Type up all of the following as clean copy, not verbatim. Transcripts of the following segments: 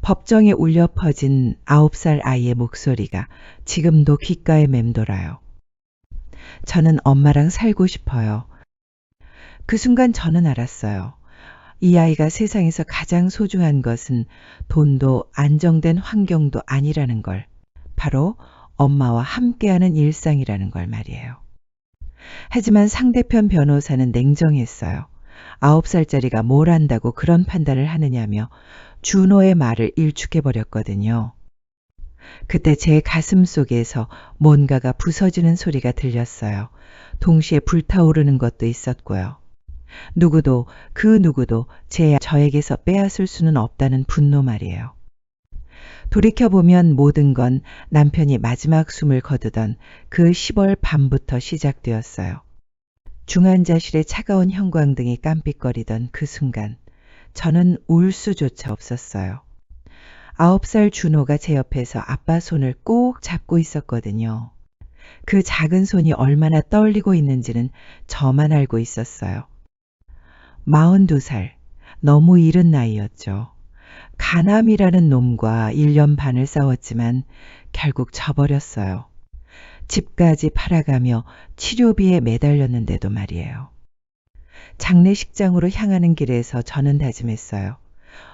법정에 울려 퍼진 9살 아이의 목소리가 지금도 귓가에 맴돌아요. 저는 엄마랑 살고 싶어요. 그 순간 저는 알았어요. 이 아이가 세상에서 가장 소중한 것은 돈도 안정된 환경도 아니라는 걸. 바로 엄마와 함께하는 일상이라는 걸 말이에요. 하지만 상대편 변호사는 냉정했어요. 9살짜리가 뭘 안다고 그런 판단을 하느냐며 준호의 말을 일축해버렸거든요. 그때 제 가슴 속에서 뭔가가 부서지는 소리가 들렸어요. 동시에 불타오르는 것도 있었고요. 누구도 그 누구도 저에게서 빼앗을 수는 없다는 분노 말이에요. 돌이켜보면 모든 건 남편이 마지막 숨을 거두던 그 10월 밤부터 시작되었어요. 중환자실의 차가운 형광등이 깜빡거리던 그 순간 저는 울 수조차 없었어요. 9살 준호가 제 옆에서 아빠 손을 꼭 잡고 있었거든요. 그 작은 손이 얼마나 떨리고 있는지는 저만 알고 있었어요. 42살, 너무 이른 나이였죠. 가남이라는 놈과 1년 반을 싸웠지만 결국 져버렸어요. 집까지 팔아가며 치료비에 매달렸는데도 말이에요. 장례식장으로 향하는 길에서 저는 다짐했어요.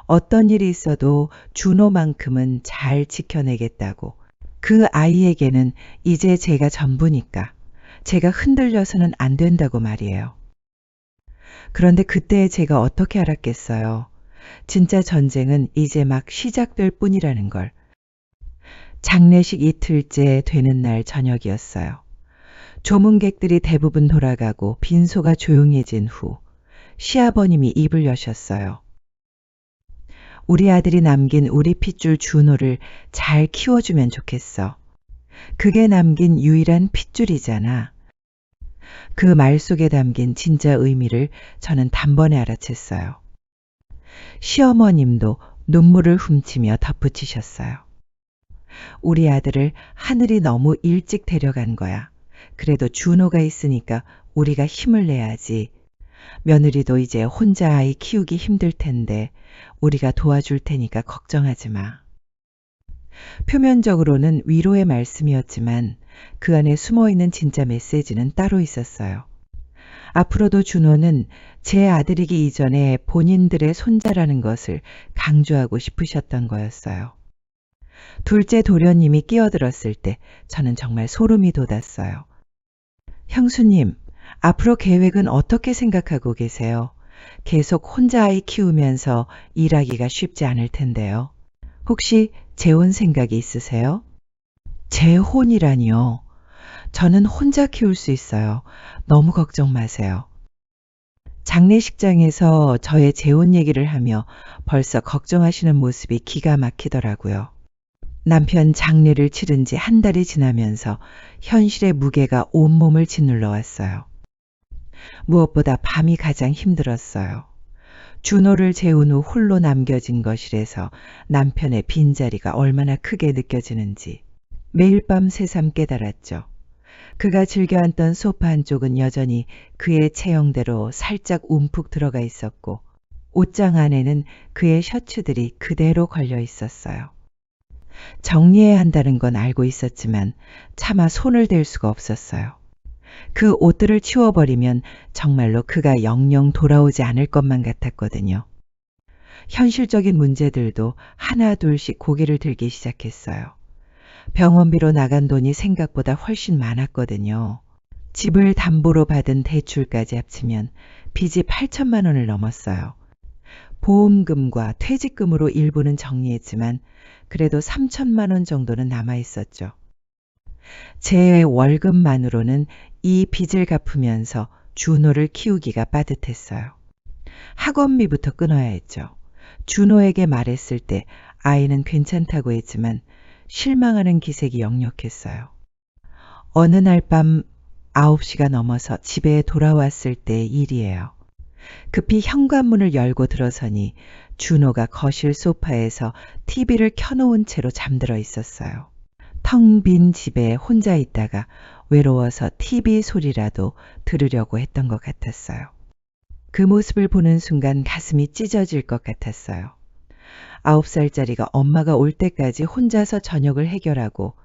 어떤 일이 있어도 준호만큼은 잘 지켜내겠다고. 그 아이에게는 이제 제가 전부니까 제가 흔들려서는 안 된다고 말이에요. 그런데 그때 제가 어떻게 알았겠어요. 진짜 전쟁은 이제 막 시작될 뿐이라는 걸. 장례식 이틀째 되는 날 저녁이었어요. 조문객들이 대부분 돌아가고 빈소가 조용해진 후 시아버님이 입을 여셨어요. 우리 아들이 남긴 우리 핏줄 준호를 잘 키워주면 좋겠어. 그게 남긴 유일한 핏줄이잖아. 그 말 속에 담긴 진짜 의미를 저는 단번에 알아챘어요. 시어머님도 눈물을 훔치며 덧붙이셨어요. 우리 아들을 하늘이 너무 일찍 데려간 거야. 그래도 준호가 있으니까 우리가 힘을 내야지. 며느리도 이제 혼자 아이 키우기 힘들 텐데 우리가 도와줄 테니까 걱정하지 마. 표면적으로는 위로의 말씀이었지만 그 안에 숨어있는 진짜 메시지는 따로 있었어요. 앞으로도 준호는 제 아들이기 이전에 본인들의 손자라는 것을 강조하고 싶으셨던 거였어요. 둘째 도련님이 끼어들었을 때 저는 정말 소름이 돋았어요. 형수님, 앞으로 계획은 어떻게 생각하고 계세요? 계속 혼자 아이 키우면서 일하기가 쉽지 않을 텐데요. 혹시 재혼 생각이 있으세요? 재혼이라니요. 저는 혼자 키울 수 있어요. 너무 걱정 마세요. 장례식장에서 저의 재혼 얘기를 하며 벌써 걱정하시는 모습이 기가 막히더라고요. 남편 장례를 치른 지 한 달이 지나면서 현실의 무게가 온몸을 짓눌러 왔어요. 무엇보다 밤이 가장 힘들었어요. 준호를 재운 후 홀로 남겨진 거실에서 남편의 빈자리가 얼마나 크게 느껴지는지 매일 밤 새삼 깨달았죠. 그가 즐겨 앉던 소파 한쪽은 여전히 그의 체형대로 살짝 움푹 들어가 있었고 옷장 안에는 그의 셔츠들이 그대로 걸려 있었어요. 정리해야 한다는 건 알고 있었지만 차마 손을 댈 수가 없었어요. 그 옷들을 치워버리면 정말로 그가 영영 돌아오지 않을 것만 같았거든요. 현실적인 문제들도 하나 둘씩 고개를 들기 시작했어요. 병원비로 나간 돈이 생각보다 훨씬 많았거든요. 집을 담보로 받은 대출까지 합치면 빚이 8천만 원을 넘었어요. 보험금과 퇴직금으로 일부는 정리했지만 그래도 3천만 원 정도는 남아있었죠. 제 월급만으로는 이 빚을 갚으면서 준호를 키우기가 빠듯했어요. 학원비부터 끊어야 했죠. 준호에게 말했을 때 아이는 괜찮다고 했지만 실망하는 기색이 역력했어요. 어느 날 밤 9시가 넘어서 집에 돌아왔을 때의 일이에요. 급히 현관문을 열고 들어서니 준호가 거실 소파에서 TV를 켜놓은 채로 잠들어 있었어요. 텅 빈 집에 혼자 있다가 외로워서 TV 소리라도 들으려고 했던 것 같았어요. 그 모습을 보는 순간 가슴이 찢어질 것 같았어요. 9살짜리가 엄마가 올 때까지 혼자서 저녁을 해결하고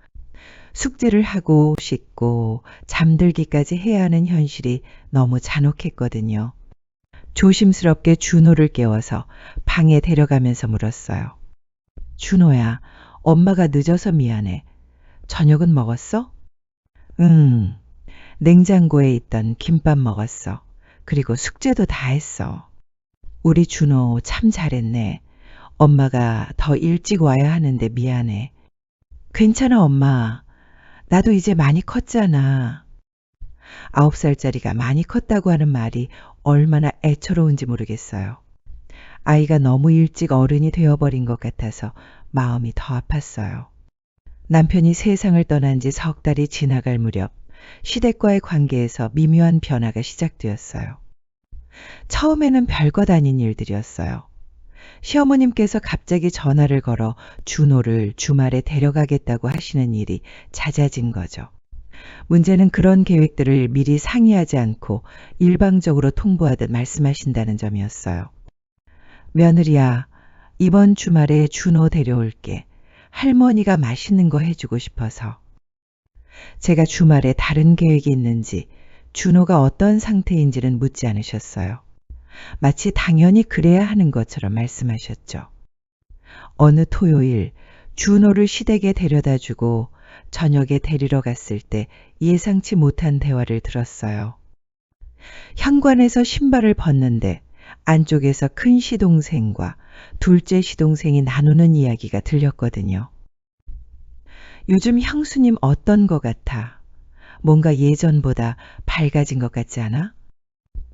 숙제를 하고 씻고 잠들기까지 해야 하는 현실이 너무 잔혹했거든요. 조심스럽게 준호를 깨워서 방에 데려가면서 물었어요. 준호야, 엄마가 늦어서 미안해. 저녁은 먹었어? 응, 냉장고에 있던 김밥 먹었어. 그리고 숙제도 다 했어. 우리 준호 참 잘했네. 엄마가 더 일찍 와야 하는데 미안해. 괜찮아, 엄마. 나도 이제 많이 컸잖아. 9살짜리가 많이 컸다고 하는 말이 얼마나 애처로운지 모르겠어요. 아이가 너무 일찍 어른이 되어버린 것 같아서 마음이 더 아팠어요. 남편이 세상을 떠난 지 석 달이 지나갈 무렵 시댁과의 관계에서 미묘한 변화가 시작되었어요. 처음에는 별것 아닌 일들이었어요. 시어머님께서 갑자기 전화를 걸어 준호를 주말에 데려가겠다고 하시는 일이 잦아진 거죠. 문제는 그런 계획들을 미리 상의하지 않고 일방적으로 통보하듯 말씀하신다는 점이었어요. 며느리야, 이번 주말에 준호 데려올게. 할머니가 맛있는 거 해주고 싶어서. 제가 주말에 다른 계획이 있는지 준호가 어떤 상태인지는 묻지 않으셨어요. 마치 당연히 그래야 하는 것처럼 말씀하셨죠. 어느 토요일 준호를 시댁에 데려다주고 저녁에 데리러 갔을 때 예상치 못한 대화를 들었어요. 현관에서 신발을 벗는데 안쪽에서 큰 시동생과 둘째 시동생이 나누는 이야기가 들렸거든요. 요즘 형수님 어떤 것 같아? 뭔가 예전보다 밝아진 것 같지 않아?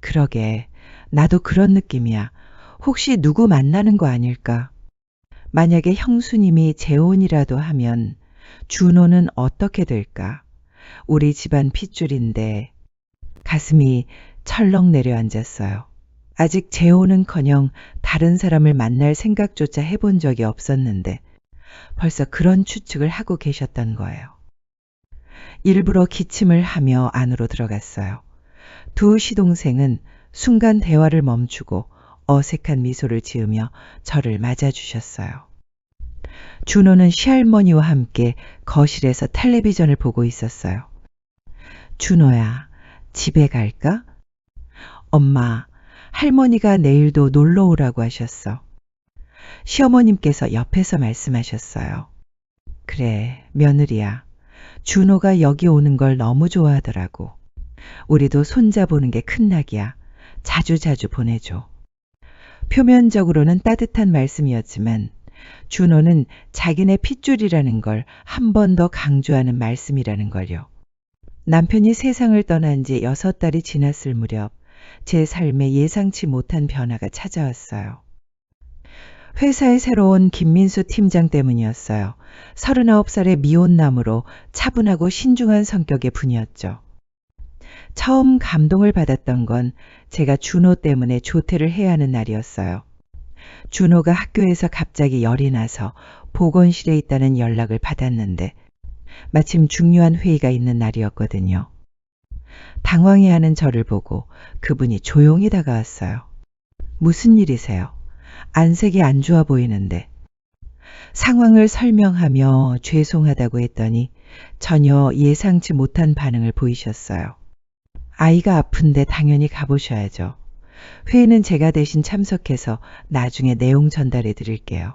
그러게, 나도 그런 느낌이야. 혹시 누구 만나는 거 아닐까? 만약에 형수님이 재혼이라도 하면 준호는 어떻게 될까? 우리 집안 핏줄인데 가슴이 철렁 내려앉았어요. 아직 재혼은커녕 다른 사람을 만날 생각조차 해본 적이 없었는데 벌써 그런 추측을 하고 계셨던 거예요. 일부러 기침을 하며 안으로 들어갔어요. 두 시동생은 순간 대화를 멈추고 어색한 미소를 지으며 저를 맞아주셨어요. 준호는 시할머니와 함께 거실에서 텔레비전을 보고 있었어요. 준호야, 집에 갈까? 엄마, 할머니가 내일도 놀러 오라고 하셨어. 시어머님께서 옆에서 말씀하셨어요. 그래, 며느리야. 준호가 여기 오는 걸 너무 좋아하더라고. 우리도 손자 보는 게 큰 낙이야. 자주자주 보내줘. 표면적으로는 따뜻한 말씀이었지만 준호는 자기네 핏줄이라는 걸 한 번 더 강조하는 말씀이라는 걸요. 남편이 세상을 떠난 지 6달이 지났을 무렵 제 삶에 예상치 못한 변화가 찾아왔어요. 회사에 새로 온 김민수 팀장 때문이었어요. 39살의 미혼남으로 차분하고 신중한 성격의 분이었죠. 처음 감동을 받았던 건 제가 준호 때문에 조퇴를 해야 하는 날이었어요. 준호가 학교에서 갑자기 열이 나서 보건실에 있다는 연락을 받았는데 마침 중요한 회의가 있는 날이었거든요. 당황해하는 저를 보고 그분이 조용히 다가왔어요. 무슨 일이세요? 안색이 안 좋아 보이는데. 상황을 설명하며 죄송하다고 했더니 전혀 예상치 못한 반응을 보이셨어요. 아이가 아픈데 당연히 가보셔야죠. 회의는 제가 대신 참석해서 나중에 내용 전달해 드릴게요.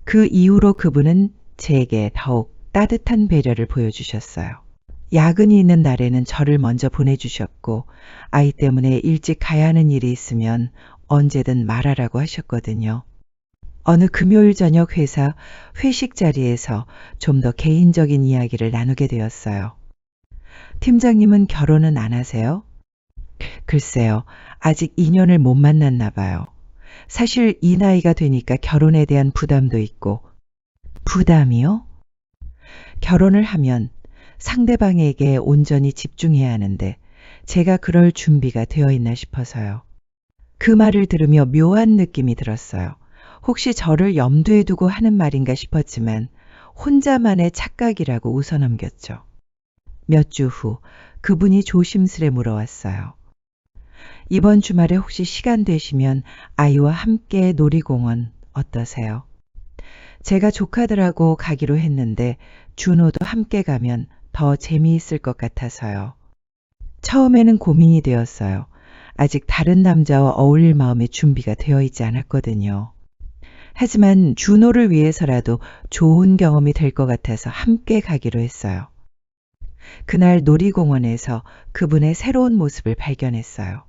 그 이후로 그분은 제게 더욱 따뜻한 배려를 보여주셨어요. 야근이 있는 날에는 저를 먼저 보내주셨고 아이 때문에 일찍 가야 하는 일이 있으면 언제든 말하라고 하셨거든요. 어느 금요일 저녁 회사 회식 자리에서 좀 더 개인적인 이야기를 나누게 되었어요. 팀장님은 결혼은 안 하세요? 글쎄요, 아직 인연을 못 만났나 봐요. 사실 이 나이가 되니까 결혼에 대한 부담도 있고. 부담이요? 결혼을 하면 상대방에게 온전히 집중해야 하는데 제가 그럴 준비가 되어 있나 싶어서요. 그 말을 들으며 묘한 느낌이 들었어요. 혹시 저를 염두에 두고 하는 말인가 싶었지만 혼자만의 착각이라고 웃어넘겼죠. 몇 주 후 그분이 조심스레 물어왔어요. 이번 주말에 혹시 시간 되시면 아이와 함께 놀이공원 어떠세요? 제가 조카들하고 가기로 했는데 준호도 함께 가면 더 재미있을 것 같아서요. 처음에는 고민이 되었어요. 아직 다른 남자와 어울릴 마음의 준비가 되어 있지 않았거든요. 하지만 준호를 위해서라도 좋은 경험이 될 것 같아서 함께 가기로 했어요. 그날 놀이공원에서 그분의 새로운 모습을 발견했어요.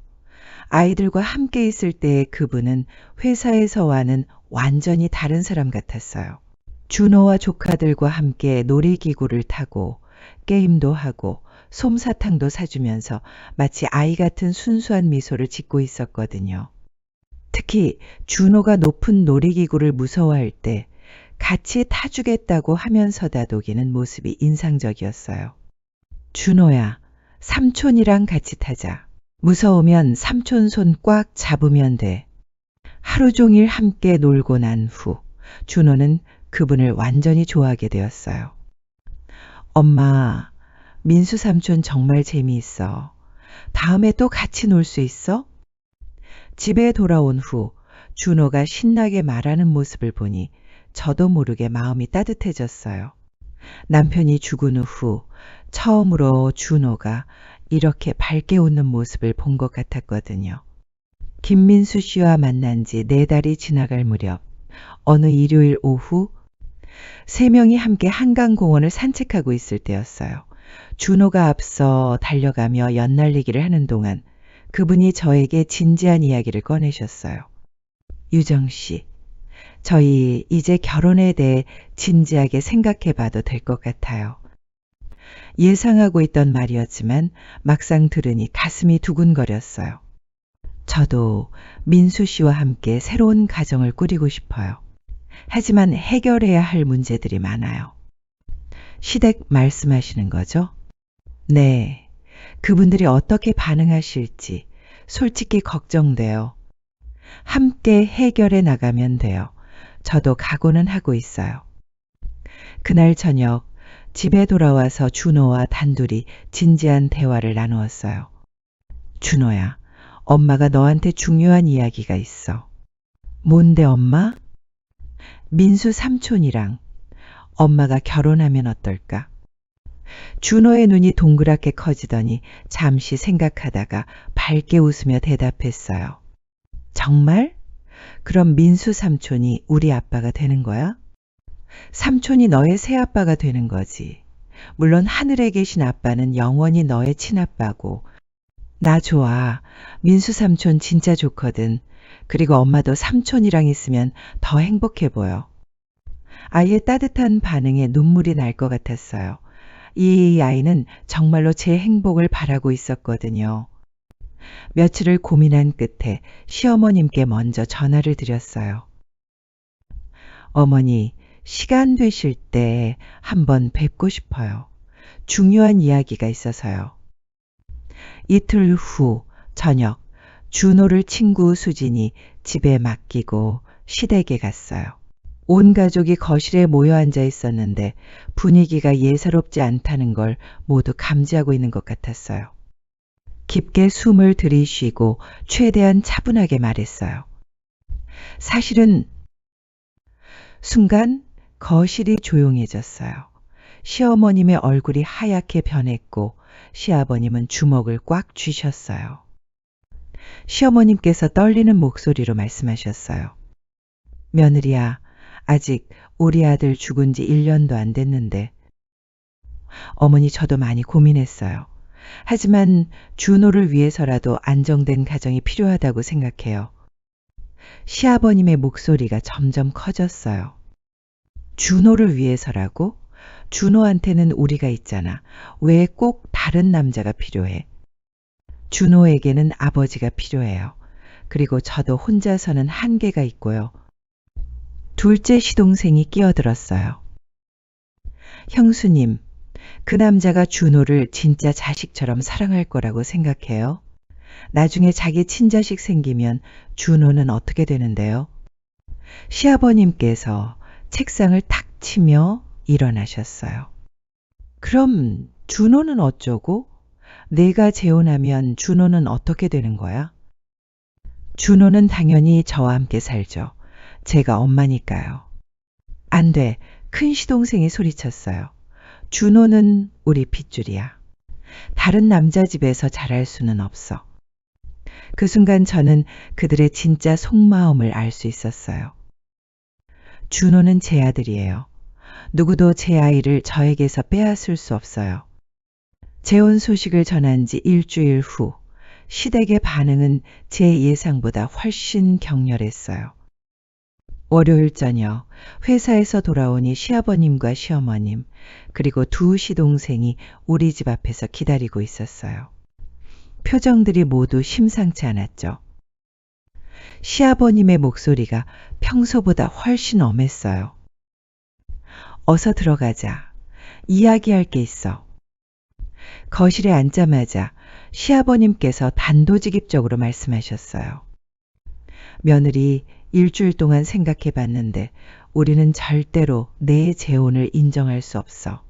아이들과 함께 있을 때의 그분은 회사에서와는 완전히 다른 사람 같았어요. 준호와 조카들과 함께 놀이기구를 타고 게임도 하고 솜사탕도 사주면서 마치 아이 같은 순수한 미소를 짓고 있었거든요. 특히 준호가 높은 놀이기구를 무서워할 때 같이 타주겠다고 하면서 다독이는 모습이 인상적이었어요. 준호야, 삼촌이랑 같이 타자. 무서우면 삼촌 손 꽉 잡으면 돼. 하루 종일 함께 놀고 난 후 준호는 그분을 완전히 좋아하게 되었어요. 엄마, 민수 삼촌 정말 재미있어. 다음에 또 같이 놀 수 있어? 집에 돌아온 후 준호가 신나게 말하는 모습을 보니 저도 모르게 마음이 따뜻해졌어요. 남편이 죽은 후 처음으로 준호가 이렇게 밝게 웃는 모습을 본 것 같았거든요. 김민수 씨와 만난 지 4달이 지나갈 무렵 어느 일요일 오후 3명이 함께 한강공원을 산책하고 있을 때였어요. 준호가 앞서 달려가며 연날리기를 하는 동안 그분이 저에게 진지한 이야기를 꺼내셨어요. 유정 씨, 저희 이제 결혼에 대해 진지하게 생각해 봐도 될 것 같아요. 예상하고 있던 말이었지만 막상 들으니 가슴이 두근거렸어요. 저도 민수 씨와 함께 새로운 가정을 꾸리고 싶어요. 하지만 해결해야 할 문제들이 많아요. 시댁 말씀하시는 거죠? 네. 그분들이 어떻게 반응하실지 솔직히 걱정돼요. 함께 해결해 나가면 돼요. 저도 각오는 하고 있어요. 그날 저녁 집에 돌아와서 준호와 단둘이 진지한 대화를 나누었어요. 준호야, 엄마가 너한테 중요한 이야기가 있어. 뭔데 엄마? 민수 삼촌이랑 엄마가 결혼하면 어떨까? 준호의 눈이 동그랗게 커지더니 잠시 생각하다가 밝게 웃으며 대답했어요. 정말? 그럼 민수 삼촌이 우리 아빠가 되는 거야? 삼촌이 너의 새아빠가 되는 거지. 물론 하늘에 계신 아빠는 영원히 너의 친아빠고. 나 좋아. 민수 삼촌 진짜 좋거든. 그리고 엄마도 삼촌이랑 있으면 더 행복해 보여. 아이의 따뜻한 반응에 눈물이 날 것 같았어요. 이 아이는 정말로 제 행복을 바라고 있었거든요. 며칠을 고민한 끝에 시어머님께 먼저 전화를 드렸어요. 어머니, 시간 되실 때 한번 뵙고 싶어요. 중요한 이야기가 있어서요. 이틀 후 저녁, 준호를 친구 수진이 집에 맡기고 시댁에 갔어요. 온 가족이 거실에 모여 앉아 있었는데 분위기가 예사롭지 않다는 걸 모두 감지하고 있는 것 같았어요. 깊게 숨을 들이쉬고 최대한 차분하게 말했어요. 사실은 순간 거실이 조용해졌어요. 시어머님의 얼굴이 하얗게 변했고 시아버님은 주먹을 꽉 쥐셨어요. 시어머님께서 떨리는 목소리로 말씀하셨어요. 며느리야, 아직 우리 아들 죽은 지 1년도 안 됐는데. 어머니, 저도 많이 고민했어요. 하지만 준호를 위해서라도 안정된 가정이 필요하다고 생각해요. 시아버님의 목소리가 점점 커졌어요. 준호를 위해서라고? 준호한테는 우리가 있잖아. 왜 꼭 다른 남자가 필요해? 준호에게는 아버지가 필요해요. 그리고 저도 혼자서는 한계가 있고요. 둘째 시동생이 끼어들었어요. 형수님, 그 남자가 준호를 진짜 자식처럼 사랑할 거라고 생각해요? 나중에 자기 친자식 생기면 준호는 어떻게 되는데요? 시아버님께서 책상을 탁 치며 일어나셨어요. 그럼 준호는 어쩌고? 내가 재혼하면 준호는 어떻게 되는 거야? 준호는 당연히 저와 함께 살죠. 제가 엄마니까요. 안 돼. 돼. 큰 시동생이 소리쳤어요. 준호는 우리 핏줄이야. 다른 남자 집에서 자랄 수는 없어. 그 순간 저는 그들의 진짜 속마음을 알 수 있었어요. 준호는 제 아들이에요. 누구도 제 아이를 저에게서 빼앗을 수 없어요. 재혼 소식을 전한 지 일주일 후 시댁의 반응은 제 예상보다 훨씬 격렬했어요. 월요일 저녁 회사에서 돌아오니 시아버님과 시어머님 그리고 두 시동생이 우리 집 앞에서 기다리고 있었어요. 표정들이 모두 심상치 않았죠. 시아버님의 목소리가 평소보다 훨씬 엄했어요. 어서 들어가자. 이야기할 게 있어. 거실에 앉자마자 시아버님께서 단도직입적으로 말씀하셨어요. 며느리 일주일 동안 생각해 봤는데 우리는 절대로 내 재혼을 인정할 수 없어.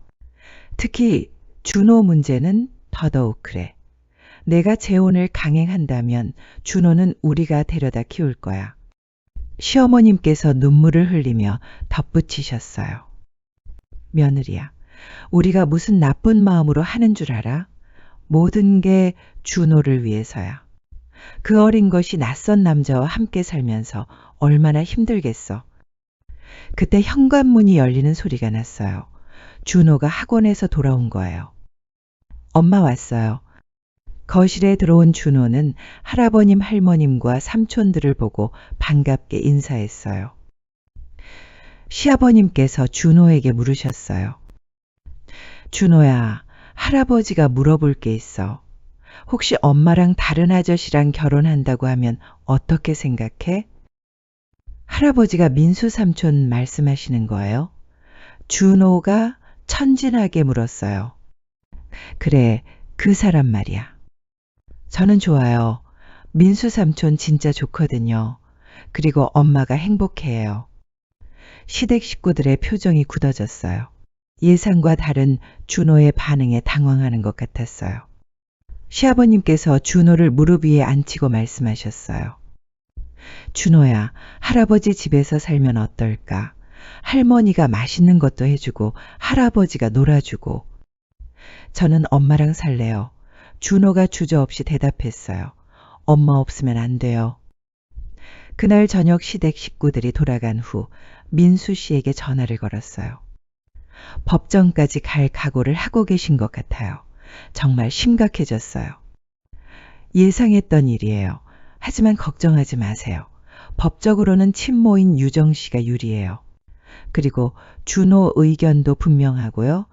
특히 준호 문제는 더더욱 그래. 내가 재혼을 강행한다면 준호는 우리가 데려다 키울 거야. 시어머님께서 눈물을 흘리며 덧붙이셨어요. 며느리야, 우리가 무슨 나쁜 마음으로 하는 줄 알아? 모든 게 준호를 위해서야. 그 어린 것이 낯선 남자와 함께 살면서 얼마나 힘들겠어. 그때 현관문이 열리는 소리가 났어요. 준호가 학원에서 돌아온 거예요. 엄마 왔어요. 거실에 들어온 준호는 할아버님 할머님과 삼촌들을 보고 반갑게 인사했어요. 시아버님께서 준호에게 물으셨어요. 준호야, 할아버지가 물어볼 게 있어. 혹시 엄마랑 다른 아저씨랑 결혼한다고 하면 어떻게 생각해? 할아버지가 민수 삼촌 말씀하시는 거예요? 준호가 천진하게 물었어요. 그래, 그 사람 말이야. 저는 좋아요. 민수 삼촌 진짜 좋거든요. 그리고 엄마가 행복해해요. 시댁 식구들의 표정이 굳어졌어요. 예상과 다른 준호의 반응에 당황하는 것 같았어요. 시아버님께서 준호를 무릎 위에 앉히고 말씀하셨어요. 준호야, 할아버지 집에서 살면 어떨까? 할머니가 맛있는 것도 해주고 할아버지가 놀아주고. 저는 엄마랑 살래요. 준호가 주저없이 대답했어요. 엄마 없으면 안 돼요. 그날 저녁 시댁 식구들이 돌아간 후 민수 씨에게 전화를 걸었어요. 법정까지 갈 각오를 하고 계신 것 같아요. 정말 심각해졌어요. 예상했던 일이에요. 하지만 걱정하지 마세요. 법적으로는 친모인 유정 씨가 유리해요. 그리고 준호 의견도 분명하고요.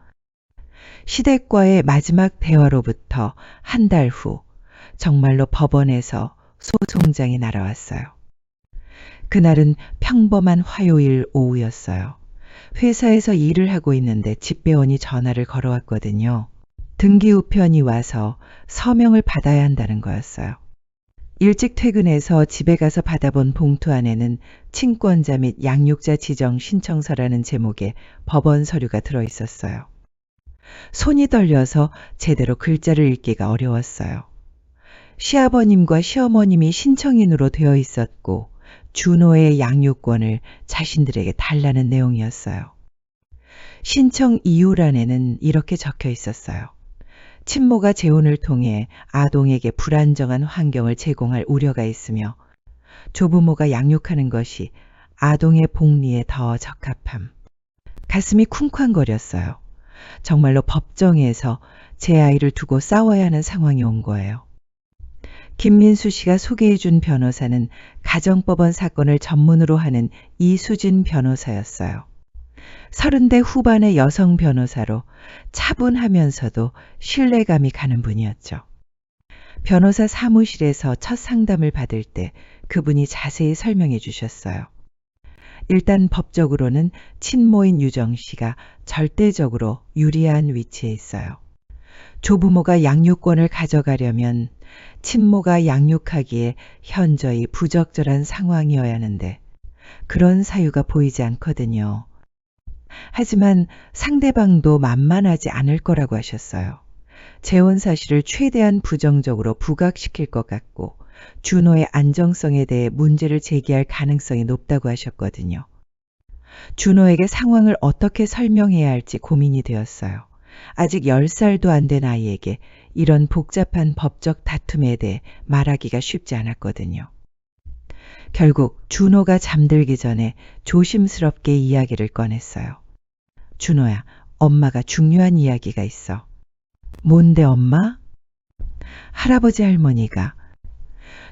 시댁과의 마지막 대화로부터 한 달 후 정말로 법원에서 소송장이 날아왔어요. 그날은 평범한 화요일 오후였어요. 회사에서 일을 하고 있는데 집배원이 전화를 걸어왔거든요. 등기 우편이 와서 서명을 받아야 한다는 거였어요. 일찍 퇴근해서 집에 가서 받아본 봉투 안에는 친권자 및 양육자 지정 신청서라는 제목의 법원 서류가 들어있었어요. 손이 떨려서 제대로 글자를 읽기가 어려웠어요. 시아버님과 시어머님이 신청인으로 되어 있었고 준호의 양육권을 자신들에게 달라는 내용이었어요. 신청 이유란에는 이렇게 적혀 있었어요. 친모가 재혼을 통해 아동에게 불안정한 환경을 제공할 우려가 있으며 조부모가 양육하는 것이 아동의 복리에 더 적합함. 가슴이 쿵쾅거렸어요. 정말로 법정에서 제 아이를 두고 싸워야 하는 상황이 온 거예요. 김민수 씨가 소개해준 변호사는 가정법원 사건을 전문으로 하는 이수진 변호사였어요. 30대 후반의 여성 변호사로 차분하면서도 신뢰감이 가는 분이었죠. 변호사 사무실에서 첫 상담을 받을 때 그분이 자세히 설명해 주셨어요. 일단 법적으로는 친모인 유정 씨가 절대적으로 유리한 위치에 있어요. 조부모가 양육권을 가져가려면 친모가 양육하기에 현저히 부적절한 상황이어야 하는데 그런 사유가 보이지 않거든요. 하지만 상대방도 만만하지 않을 거라고 하셨어요. 재혼 사실을 최대한 부정적으로 부각시킬 것 같고 준호의 안정성에 대해 문제를 제기할 가능성이 높다고 하셨거든요. 준호에게 상황을 어떻게 설명해야 할지 고민이 되었어요. 아직 10살도 안 된 아이에게 이런 복잡한 법적 다툼에 대해 말하기가 쉽지 않았거든요. 결국 준호가 잠들기 전에 조심스럽게 이야기를 꺼냈어요. 준호야, 엄마가 중요한 이야기가 있어. 뭔데 엄마? 할아버지 할머니가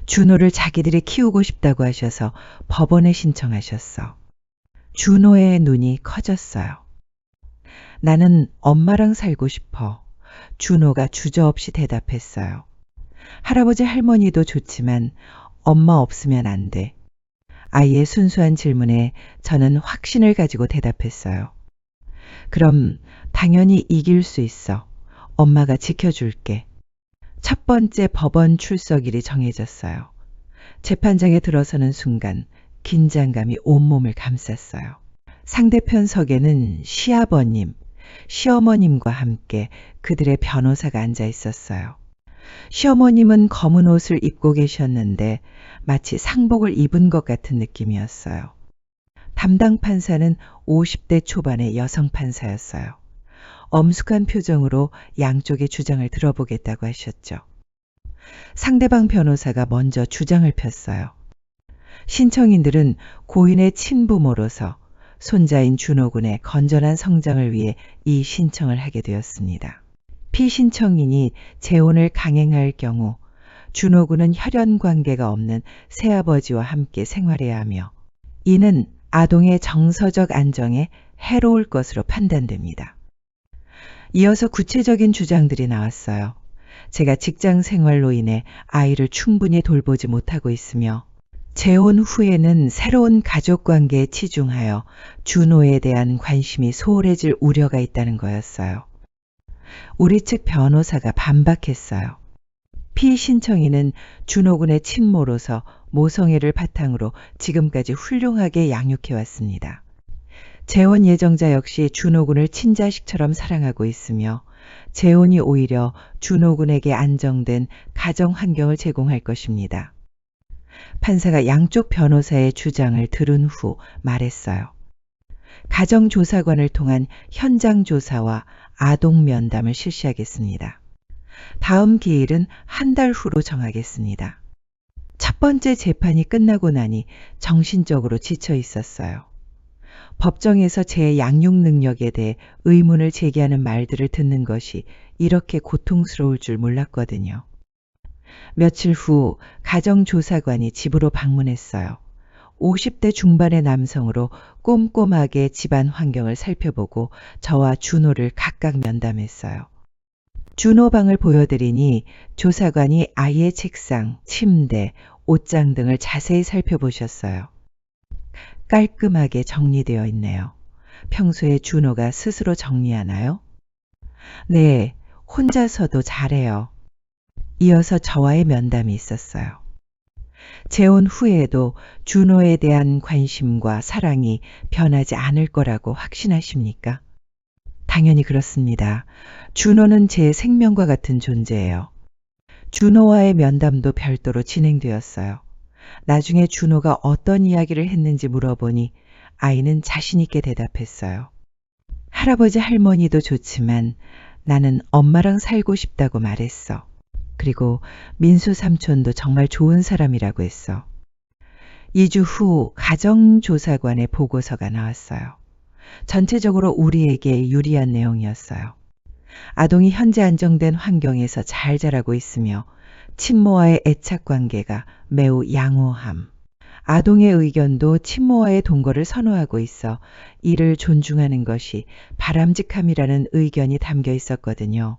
준호를 자기들이 키우고 싶다고 하셔서 법원에 신청하셨어. 준호의 눈이 커졌어요. 나는 엄마랑 살고 싶어. 준호가 주저없이 대답했어요. 할아버지 할머니도 좋지만 엄마 없으면 안 돼. 아이의 순수한 질문에 저는 확신을 가지고 대답했어요. 그럼 당연히 이길 수 있어. 엄마가 지켜줄게. 첫 번째 법원 출석일이 정해졌어요. 재판장에 들어서는 순간 긴장감이 온몸을 감쌌어요. 상대편 석에는 시아버님, 시어머님과 함께 그들의 변호사가 앉아 있었어요. 시어머님은 검은 옷을 입고 계셨는데 마치 상복을 입은 것 같은 느낌이었어요. 담당 판사는 50대 초반의 여성 판사였어요. 엄숙한 표정으로 양쪽의 주장을 들어보겠다고 하셨죠. 상대방 변호사가 먼저 주장을 폈어요. 신청인들은 고인의 친부모로서 손자인 준호 군의 건전한 성장을 위해 이 신청을 하게 되었습니다. 피신청인이 재혼을 강행할 경우 준호 군은 혈연 관계가 없는 새아버지와 함께 생활해야 하며 이는 아동의 정서적 안정에 해로울 것으로 판단됩니다. 이어서 구체적인 주장들이 나왔어요. 제가 직장 생활로 인해 아이를 충분히 돌보지 못하고 있으며 재혼 후에는 새로운 가족 관계에 치중하여 준호에 대한 관심이 소홀해질 우려가 있다는 거였어요. 우리 측 변호사가 반박했어요. 피신청인은 준호 군의 친모로서 모성애를 바탕으로 지금까지 훌륭하게 양육해왔습니다. 재혼 예정자 역시 준호 군을 친자식처럼 사랑하고 있으며 재혼이 오히려 준호 군에게 안정된 가정 환경을 제공할 것입니다. 판사가 양쪽 변호사의 주장을 들은 후 말했어요. 가정조사관을 통한 현장 조사와 아동 면담을 실시하겠습니다. 다음 기일은 한 달 후로 정하겠습니다. 첫 번째 재판이 끝나고 나니 정신적으로 지쳐 있었어요. 법정에서 제 양육 능력에 대해 의문을 제기하는 말들을 듣는 것이 이렇게 고통스러울 줄 몰랐거든요. 며칠 후 가정조사관이 집으로 방문했어요. 50대 중반의 남성으로 꼼꼼하게 집안 환경을 살펴보고 저와 준호를 각각 면담했어요. 준호 방을 보여드리니 조사관이 아이의 책상, 침대, 옷장 등을 자세히 살펴보셨어요. 깔끔하게 정리되어 있네요. 평소에 준호가 스스로 정리하나요? 네, 혼자서도 잘해요. 이어서 저와의 면담이 있었어요. 재혼 후에도 준호에 대한 관심과 사랑이 변하지 않을 거라고 확신하십니까? 당연히 그렇습니다. 준호는 제 생명과 같은 존재예요. 준호와의 면담도 별도로 진행되었어요. 나중에 준호가 어떤 이야기를 했는지 물어보니 아이는 자신 있게 대답했어요. 할아버지 할머니도 좋지만 나는 엄마랑 살고 싶다고 말했어. 그리고 민수 삼촌도 정말 좋은 사람이라고 했어. 2주 후 가정조사관의 보고서가 나왔어요. 전체적으로 우리에게 유리한 내용이었어요. 아동이 현재 안정된 환경에서 잘 자라고 있으며 친모와의 애착 관계가 매우 양호함. 아동의 의견도 친모와의 동거를 선호하고 있어 이를 존중하는 것이 바람직함이라는 의견이 담겨 있었거든요.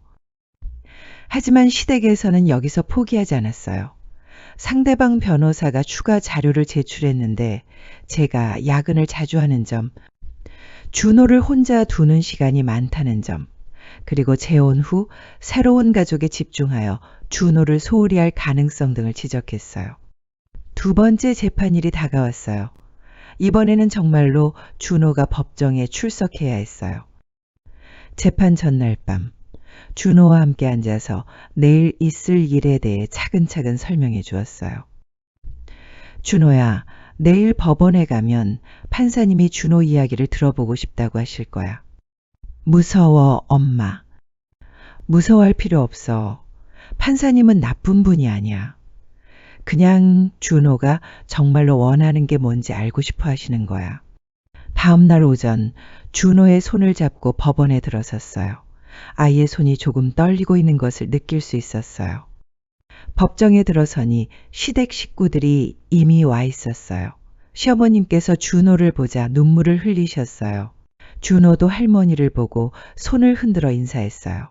하지만 시댁에서는 여기서 포기하지 않았어요. 상대방 변호사가 추가 자료를 제출했는데 제가 야근을 자주 하는 점, 준호를 혼자 두는 시간이 많다는 점, 그리고 재혼 후 새로운 가족에 집중하여 준호를 소홀히 할 가능성 등을 지적했어요. 두 번째 재판일이 다가왔어요. 이번에는 정말로 준호가 법정에 출석해야 했어요. 재판 전날 밤 준호와 함께 앉아서 내일 있을 일에 대해 차근차근 설명해 주었어요. 준호야, 내일 법원에 가면 판사님이 준호 이야기를 들어보고 싶다고 하실 거야. 무서워, 엄마. 무서워할 필요 없어. 판사님은 나쁜 분이 아니야. 그냥 준호가 정말로 원하는 게 뭔지 알고 싶어 하시는 거야. 다음 날 오전 준호의 손을 잡고 법원에 들어섰어요. 아이의 손이 조금 떨리고 있는 것을 느낄 수 있었어요. 법정에 들어서니 시댁 식구들이 이미 와 있었어요. 시어머님께서 준호를 보자 눈물을 흘리셨어요. 준호도 할머니를 보고 손을 흔들어 인사했어요.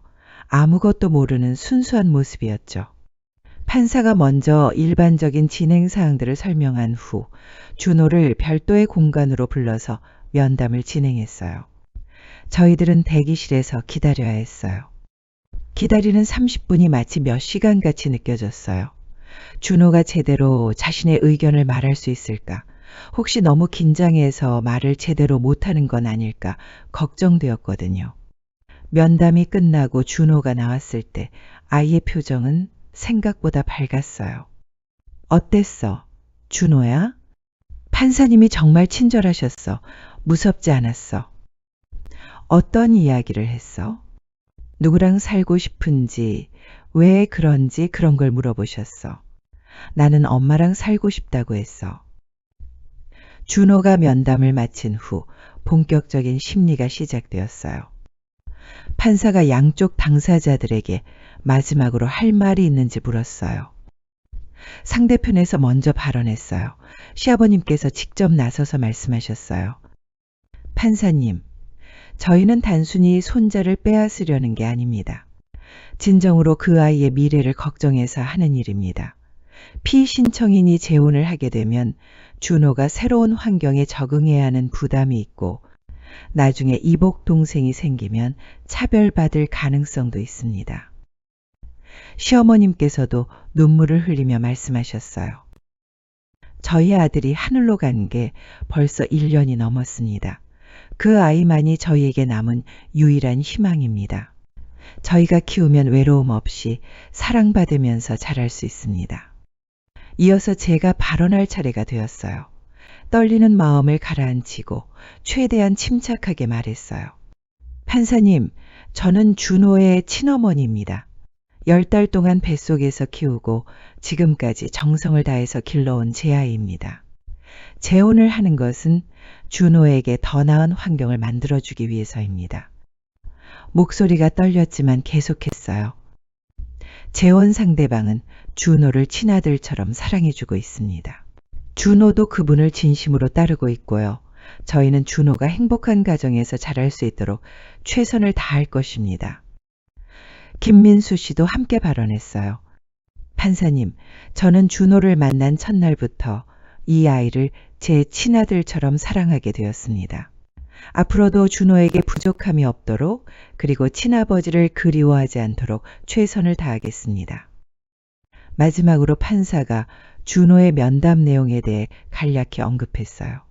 아무것도 모르는 순수한 모습이었죠. 판사가 먼저 일반적인 진행 사항들을 설명한 후 준호를 별도의 공간으로 불러서 면담을 진행했어요. 저희들은 대기실에서 기다려야 했어요. 기다리는 30분이 마치 몇 시간같이 느껴졌어요. 준호가 제대로 자신의 의견을 말할 수 있을까? 혹시 너무 긴장해서 말을 제대로 못하는 건 아닐까 걱정되었거든요. 면담이 끝나고 준호가 나왔을 때 아이의 표정은 생각보다 밝았어요. 어땠어? 준호야? 판사님이 정말 친절하셨어. 무섭지 않았어. 어떤 이야기를 했어? 누구랑 살고 싶은지, 왜 그런지 그런 걸 물어보셨어. 나는 엄마랑 살고 싶다고 했어. 준호가 면담을 마친 후 본격적인 심리가 시작되었어요. 판사가 양쪽 당사자들에게 마지막으로 할 말이 있는지 물었어요. 상대편에서 먼저 발언했어요. 시아버님께서 직접 나서서 말씀하셨어요. 판사님, 저희는 단순히 손자를 빼앗으려는 게 아닙니다. 진정으로 그 아이의 미래를 걱정해서 하는 일입니다. 피신청인이 재혼을 하게 되면 준호가 새로운 환경에 적응해야 하는 부담이 있고 나중에 이복 동생이 생기면 차별받을 가능성도 있습니다. 시어머님께서도 눈물을 흘리며 말씀하셨어요. 저희 아들이 하늘로 간 게 벌써 1년이 넘었습니다. 그 아이만이 저희에게 남은 유일한 희망입니다. 저희가 키우면 외로움 없이 사랑받으면서 자랄 수 있습니다. 이어서 제가 발언할 차례가 되었어요. 떨리는 마음을 가라앉히고 최대한 침착하게 말했어요. 판사님, 저는 준호의 친어머니입니다. 10달 동안 뱃속에서 키우고 지금까지 정성을 다해서 길러온 제 아이입니다. 재혼을 하는 것은 준호에게 더 나은 환경을 만들어주기 위해서입니다. 목소리가 떨렸지만 계속했어요. 재혼 상대방은 준호를 친아들처럼 사랑해주고 있습니다. 준호도 그분을 진심으로 따르고 있고요. 저희는 준호가 행복한 가정에서 자랄 수 있도록 최선을 다할 것입니다. 김민수 씨도 함께 발언했어요. 판사님, 저는 준호를 만난 첫날부터 이 아이를 제 친아들처럼 사랑하게 되었습니다. 앞으로도 준호에게 부족함이 없도록 그리고 친아버지를 그리워하지 않도록 최선을 다하겠습니다. 마지막으로 판사가 준호의 면담 내용에 대해 간략히 언급했어요.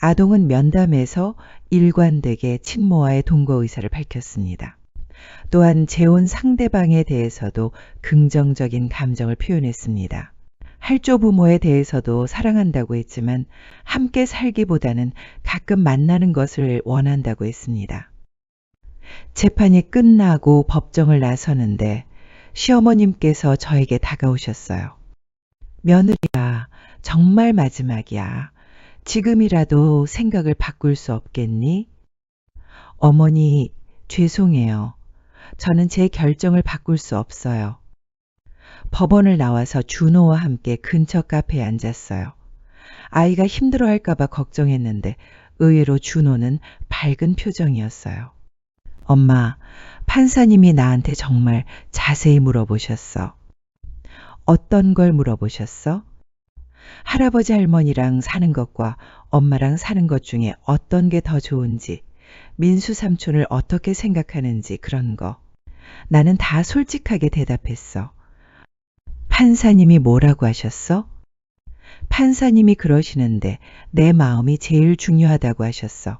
아동은 면담에서 일관되게 친모와의 동거 의사를 밝혔습니다. 또한 재혼 상대방에 대해서도 긍정적인 감정을 표현했습니다. 할조 부모에 대해서도 사랑한다고 했지만 함께 살기보다는 가끔 만나는 것을 원한다고 했습니다. 재판이 끝나고 법정을 나서는데 시어머님께서 저에게 다가오셨어요. 며느리야, 정말 마지막이야. 지금이라도 생각을 바꿀 수 없겠니? 어머니, 죄송해요. 저는 제 결정을 바꿀 수 없어요. 법원을 나와서 준호와 함께 근처 카페에 앉았어요. 아이가 힘들어할까봐 걱정했는데 의외로 준호는 밝은 표정이었어요. 엄마, 판사님이 나한테 정말 자세히 물어보셨어. 어떤 걸 물어보셨어? 할아버지 할머니랑 사는 것과 엄마랑 사는 것 중에 어떤 게 더 좋은지, 민수 삼촌을 어떻게 생각하는지 그런 거. 나는 다 솔직하게 대답했어. 판사님이 뭐라고 하셨어? 판사님이 그러시는데 내 마음이 제일 중요하다고 하셨어.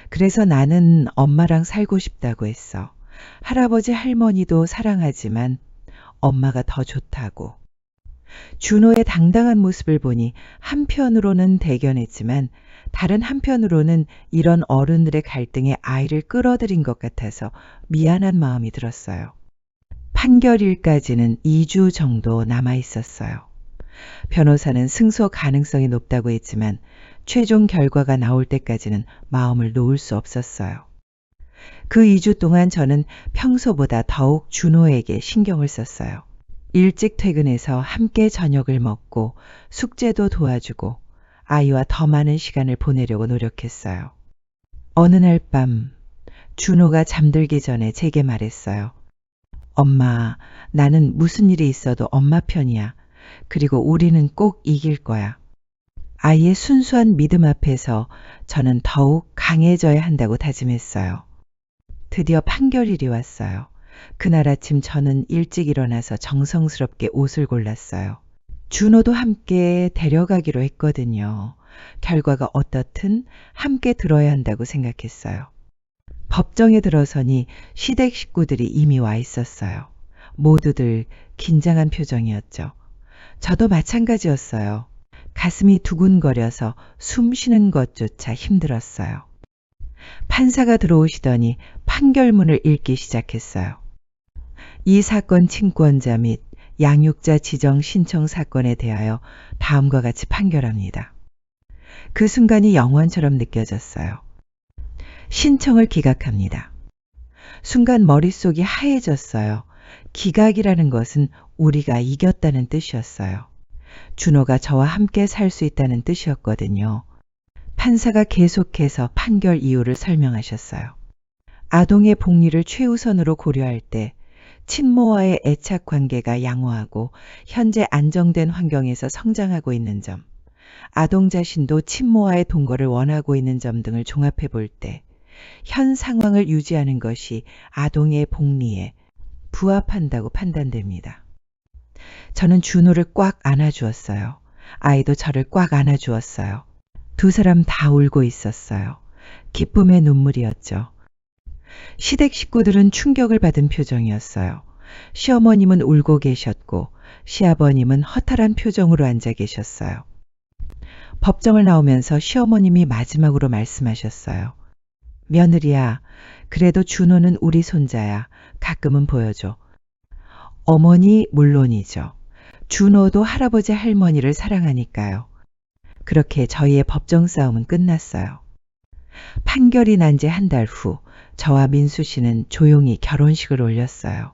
그래서 나는 엄마랑 살고 싶다고 했어. 할아버지 할머니도 사랑하지만 엄마가 더 좋다고. 준호의 당당한 모습을 보니 한편으로는 대견했지만 다른 한편으로는 이런 어른들의 갈등에 아이를 끌어들인 것 같아서 미안한 마음이 들었어요. 판결일까지는 2주 정도 남아 있었어요. 변호사는 승소 가능성이 높다고 했지만 최종 결과가 나올 때까지는 마음을 놓을 수 없었어요. 그 2주 동안 저는 평소보다 더욱 준호에게 신경을 썼어요. 일찍 퇴근해서 함께 저녁을 먹고 숙제도 도와주고 아이와 더 많은 시간을 보내려고 노력했어요. 어느 날 밤 준호가 잠들기 전에 제게 말했어요. 엄마, 나는 무슨 일이 있어도 엄마 편이야. 그리고 우리는 꼭 이길 거야. 아이의 순수한 믿음 앞에서 저는 더욱 강해져야 한다고 다짐했어요. 드디어 판결일이 왔어요. 그날 아침 저는 일찍 일어나서 정성스럽게 옷을 골랐어요. 준호도 함께 데려가기로 했거든요. 결과가 어떻든 함께 들어야 한다고 생각했어요. 법정에 들어서니 시댁 식구들이 이미 와 있었어요. 모두들 긴장한 표정이었죠. 저도 마찬가지였어요. 가슴이 두근거려서 숨 쉬는 것조차 힘들었어요. 판사가 들어오시더니 판결문을 읽기 시작했어요. 이 사건 친권자 및 양육자 지정 신청 사건에 대하여 다음과 같이 판결합니다. 그 순간이 영원처럼 느껴졌어요. 신청을 기각합니다. 순간 머릿속이 하얘졌어요. 기각이라는 것은 우리가 이겼다는 뜻이었어요. 준호가 저와 함께 살 수 있다는 뜻이었거든요. 판사가 계속해서 판결 이유를 설명하셨어요. 아동의 복리를 최우선으로 고려할 때 친모와의 애착 관계가 양호하고 현재 안정된 환경에서 성장하고 있는 점, 아동 자신도 친모와의 동거를 원하고 있는 점 등을 종합해 볼 때 현 상황을 유지하는 것이 아동의 복리에 부합한다고 판단됩니다. 저는 준호를 꽉 안아주었어요. 아이도 저를 꽉 안아주었어요. 두 사람 다 울고 있었어요. 기쁨의 눈물이었죠. 시댁 식구들은 충격을 받은 표정이었어요. 시어머님은 울고 계셨고 시아버님은 허탈한 표정으로 앉아 계셨어요. 법정을 나오면서 시어머님이 마지막으로 말씀하셨어요. 며느리야, 그래도 준호는 우리 손자야. 가끔은 보여줘. 어머니 물론이죠. 준호도 할아버지 할머니를 사랑하니까요. 그렇게 저희의 법정 싸움은 끝났어요. 판결이 난 지 한 달 후 저와 민수 씨는 조용히 결혼식을 올렸어요.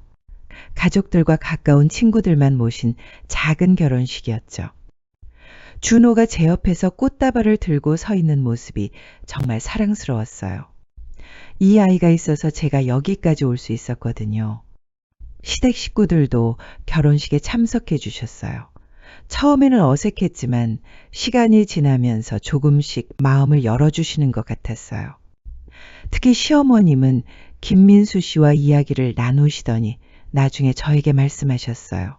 가족들과 가까운 친구들만 모신 작은 결혼식이었죠. 준호가 제 옆에서 꽃다발을 들고 서 있는 모습이 정말 사랑스러웠어요. 이 아이가 있어서 제가 여기까지 올 수 있었거든요. 시댁 식구들도 결혼식에 참석해 주셨어요. 처음에는 어색했지만 시간이 지나면서 조금씩 마음을 열어주시는 것 같았어요. 특히 시어머님은 김민수 씨와 이야기를 나누시더니 나중에 저에게 말씀하셨어요.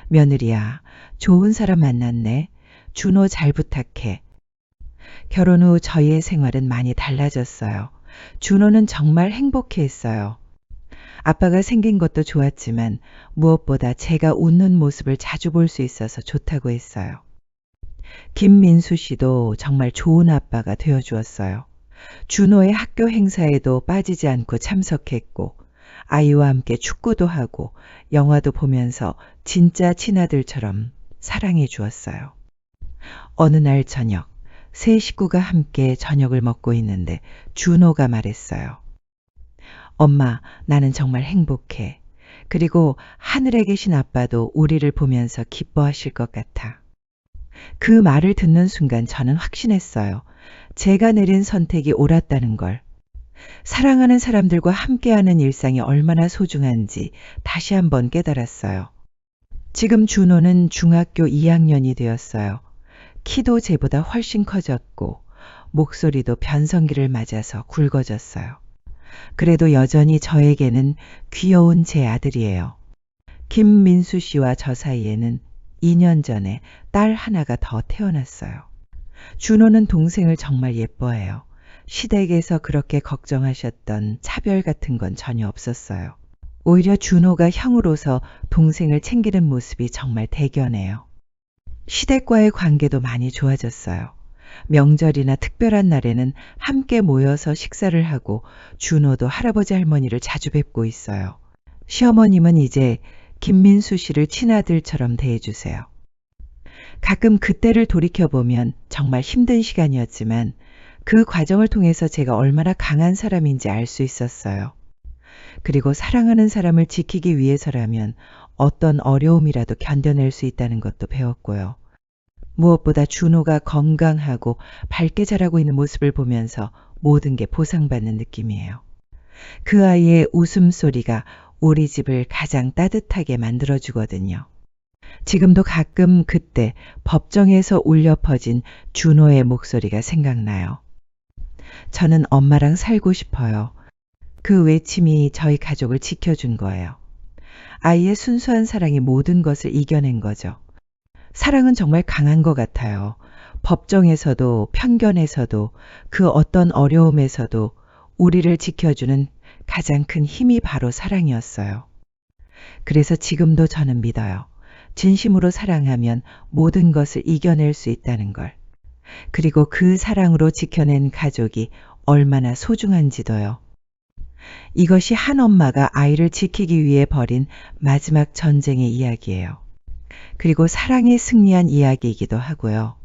며느리야, 좋은 사람 만났네. 준호 잘 부탁해. 결혼 후 저희의 생활은 많이 달라졌어요. 준호는 정말 행복해했어요. 아빠가 생긴 것도 좋았지만 무엇보다 제가 웃는 모습을 자주 볼 수 있어서 좋다고 했어요. 김민수 씨도 정말 좋은 아빠가 되어주었어요. 준호의 학교 행사에도 빠지지 않고 참석했고 아이와 함께 축구도 하고 영화도 보면서 진짜 친아들처럼 사랑해 주었어요. 어느 날 저녁 세 식구가 함께 저녁을 먹고 있는데 준호가 말했어요. 엄마, 나는 정말 행복해. 그리고 하늘에 계신 아빠도 우리를 보면서 기뻐하실 것 같아. 그 말을 듣는 순간 저는 확신했어요. 제가 내린 선택이 옳았다는 걸. 사랑하는 사람들과 함께하는 일상이 얼마나 소중한지 다시 한번 깨달았어요. 지금 준호는 중학교 2학년이 되었어요. 키도 제보다 훨씬 커졌고 목소리도 변성기를 맞아서 굵어졌어요. 그래도 여전히 저에게는 귀여운 제 아들이에요. 김민수 씨와 저 사이에는 2년 전에 딸 하나가 더 태어났어요. 준호는 동생을 정말 예뻐해요. 시댁에서 그렇게 걱정하셨던 차별 같은 건 전혀 없었어요. 오히려 준호가 형으로서 동생을 챙기는 모습이 정말 대견해요. 시댁과의 관계도 많이 좋아졌어요. 명절이나 특별한 날에는 함께 모여서 식사를 하고 준호도 할아버지 할머니를 자주 뵙고 있어요. 시어머님은 이제 김민수 씨를 친아들처럼 대해주세요. 가끔 그때를 돌이켜보면 정말 힘든 시간이었지만 그 과정을 통해서 제가 얼마나 강한 사람인지 알 수 있었어요. 그리고 사랑하는 사람을 지키기 위해서라면 어떤 어려움이라도 견뎌낼 수 있다는 것도 배웠고요. 무엇보다 준호가 건강하고 밝게 자라고 있는 모습을 보면서 모든 게 보상받는 느낌이에요. 그 아이의 웃음소리가 우리 집을 가장 따뜻하게 만들어주거든요. 지금도 가끔 그때 법정에서 울려 퍼진 준호의 목소리가 생각나요. 저는 엄마랑 살고 싶어요. 그 외침이 저희 가족을 지켜준 거예요. 아이의 순수한 사랑이 모든 것을 이겨낸 거죠. 사랑은 정말 강한 것 같아요. 법정에서도 편견에서도 그 어떤 어려움에서도 우리를 지켜주는 가장 큰 힘이 바로 사랑이었어요. 그래서 지금도 저는 믿어요. 진심으로 사랑하면 모든 것을 이겨낼 수 있다는 걸. 그리고 그 사랑으로 지켜낸 가족이 얼마나 소중한지도요. 이것이 한 엄마가 아이를 지키기 위해 벌인 마지막 전쟁의 이야기예요. 그리고 사랑에 승리한 이야기이기도 하고요.